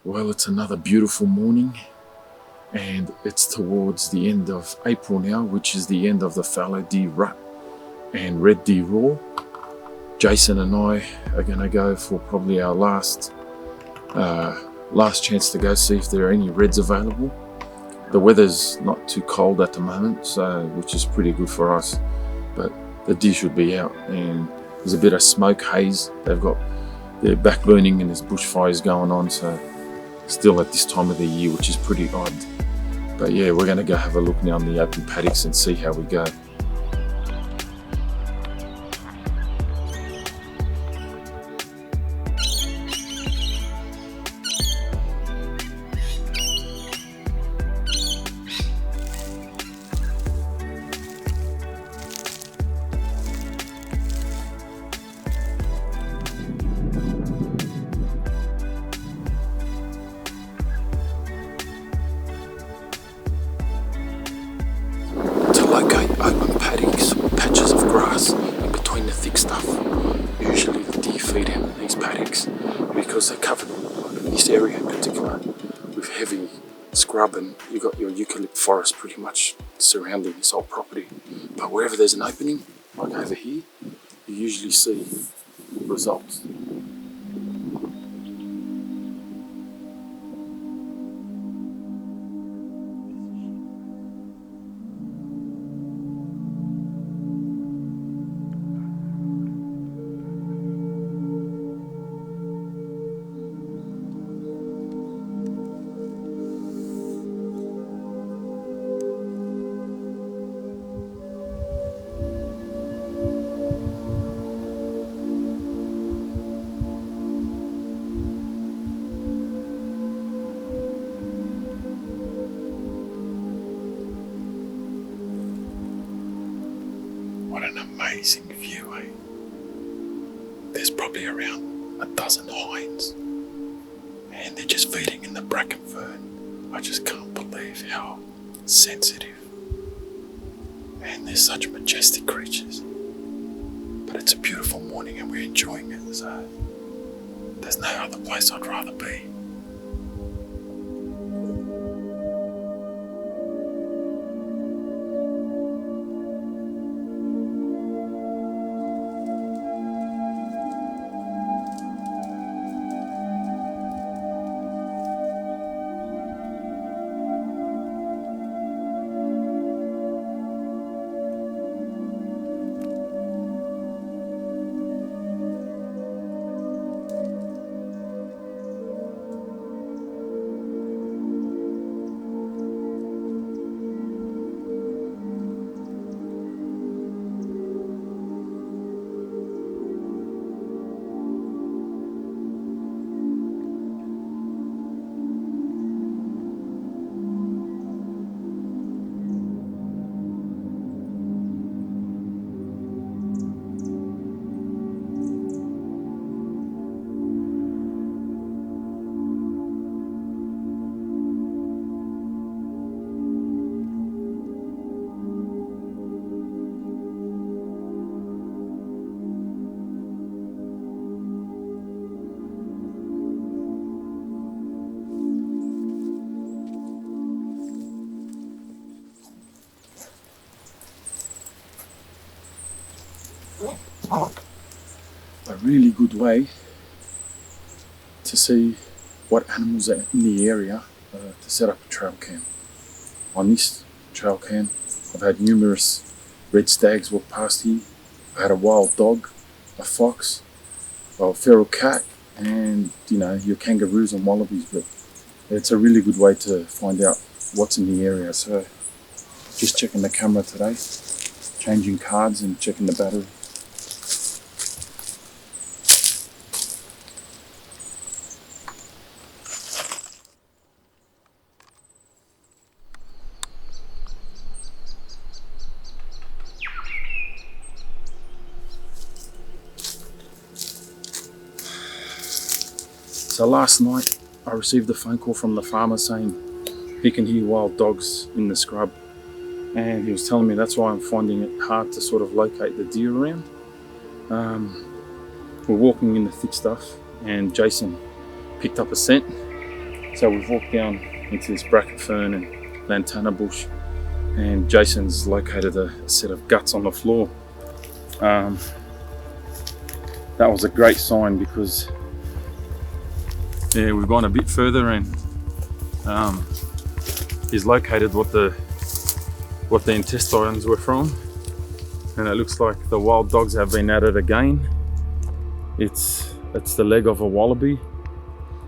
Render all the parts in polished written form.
Well, it's another beautiful morning, and it's towards the end of April now, which is the end of the fallow deer rut and red deer roar. Jason and I are going to go for probably our last chance to go see if there are any reds available. The weather's not too cold at the moment, so which is pretty good for us, but the deer should be out, and there's a bit of smoke haze. They're back burning and there's bushfires going on, so still at this time of the year, which is pretty odd. But yeah, we're going to go have a look now in the open paddocks and see how we go. To locate open paddocks or patches of grass in between the thick stuff. Usually the deer feed in these paddocks because they're covered, in this area in particular, with heavy scrub, and you've got your eucalypt forest pretty much surrounding this whole property. But wherever there's an opening, like over here, you usually see results. What an amazing view, eh? There's probably around a dozen hinds, and they're just feeding in the bracken fern. I just can't believe how sensitive, and they're such majestic creatures. But it's a beautiful morning and we're enjoying it, so there's no other place I'd rather be. A really good way to see what animals are in the area to set up a trail cam. On this trail cam, I've had numerous red stags walk past here. I had a wild dog, a fox, a feral cat, and your kangaroos and wallabies. But it's a really good way to find out what's in the area. So just checking the camera today, changing cards and checking the battery. So last night I received a phone call from the farmer saying he can hear wild dogs in the scrub, and he was telling me that's why I'm finding it hard to sort of locate the deer around. We're walking in the thick stuff and Jason picked up a scent So we've walked down into this bracket fern and lantana bush, and Jason's located a set of guts on the floor. That was a great sign because we've gone a bit further and he's located what the intestines were from, and it looks like the wild dogs have been at it again. It's the leg of a wallaby.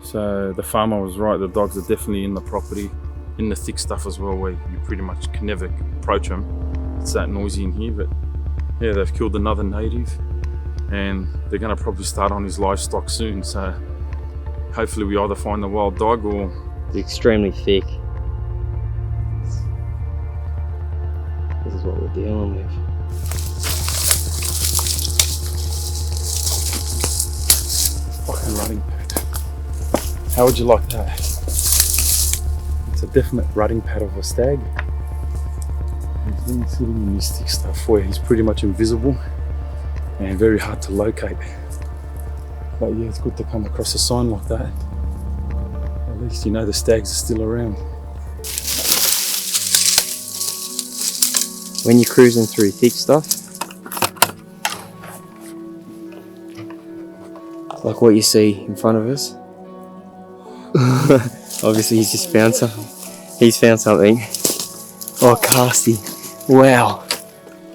So the farmer was right, the dogs are definitely in the property, in the thick stuff as well, where you pretty much can never approach them. It's that noisy in here, but yeah, they've killed another native and they're gonna probably start on his livestock soon. So hopefully we either find the wild dog or... It's extremely thick. This is what we're dealing with. Fucking rutting pad. How would you like that? It's a definite rutting pad of a stag. He's been sitting in this thick stuff where he's pretty much invisible and very hard to locate. But yeah, it's good to come across a sign like that. At least you know the stags are still around. When you're cruising through thick stuff, like what you see in front of us. Obviously he's just found something. He's found something. Oh, Casty. Wow.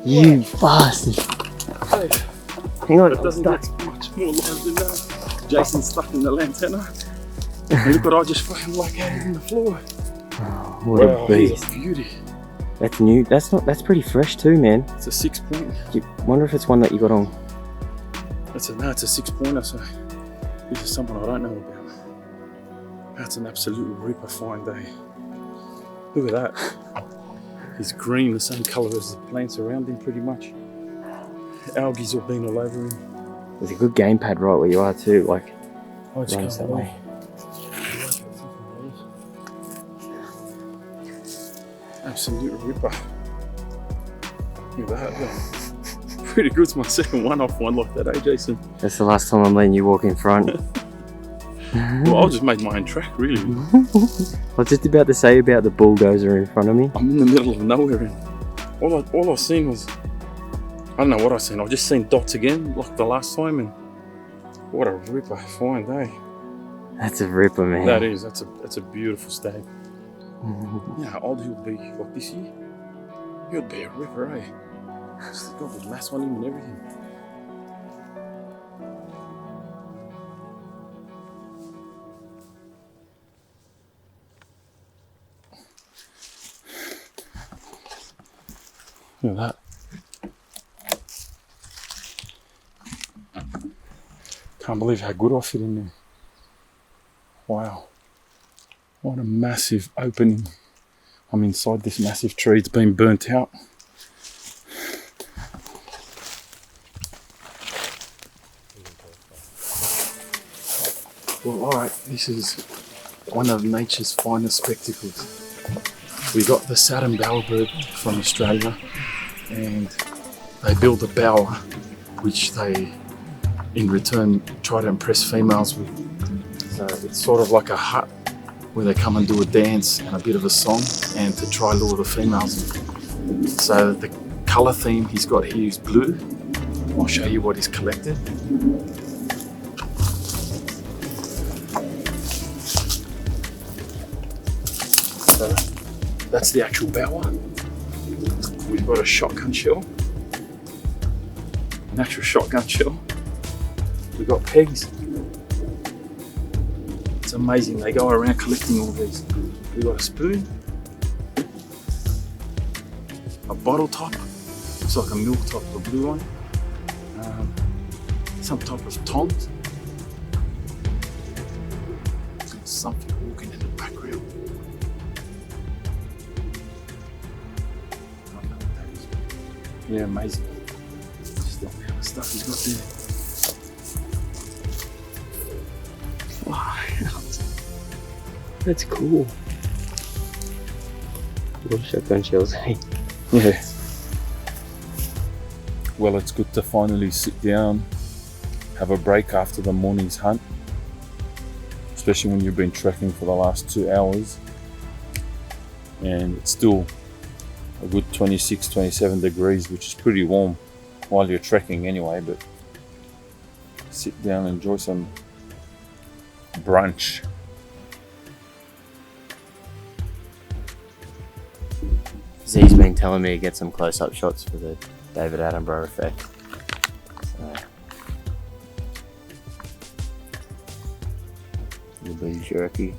You bastard. Hey, hang on. It doesn't get much more live than that. Jason's stuck in the lantana. And look what I just fucking located in the floor. Oh, what a beast. He's a beauty. That's new. That's pretty fresh too, man. It's a 6 point. I wonder if it's one that you got on. It's a 6 pointer, so this is something I don't know about. That's an absolute ripper fine day. Look at that. He's green, the same colour as the plants around him pretty much. Algae's all been all over him. There's a good game pad right where you are too, like I just runs that way. Absolute ripper. Look at that. Pretty good. It's my second one-off one like that, eh, Jason? That's the last time I'm letting you walk in front. Well, I'll just make my own track, really. I was just about to say about the bulldozer in front of me. I'm in the middle of nowhere and all I seen was, I don't know what I seen. I've just seen dots again, like the last time, and what a ripper fine day. That's a ripper, man. That is. That's a beautiful stag. You know how old he'll be like this year? He'll be a ripper, eh? Just got the mass on him and everything. Look at that. Can't believe how good I fit in there. Wow. What a massive opening. I'm inside this massive tree. It's been burnt out. Well, alright, this is one of nature's finest spectacles. We got the Saturn bowerbird from Australia, and they build a bower which they in return try to impress females with. So it's sort of like a hut where they come and do a dance and a bit of a song and to try lure the females in. So the colour theme he's got here is blue. I'll show you what he's collected. So that's the actual bower. We've got a shotgun shell, an actual shotgun shell. We've got pegs. It's amazing, they go around collecting all these. We've got a spoon, a bottle top, looks like a milk top, the blue one, some type of taunt, something walking in the background. I don't know what that is. Yeah, amazing. Just the other stuff he's got there. Wow, That's cool. Little shotgun shells, eh? Yeah. Well, it's good to finally sit down, have a break after the morning's hunt. especially when you've been trekking for the last 2 hours and it's still a good 26, 27 degrees, which is pretty warm while you're trekking anyway. But sit down and enjoy some brunch. Z's been telling me to get some close-up shots for the David Attenborough effect. So, the beef jerky.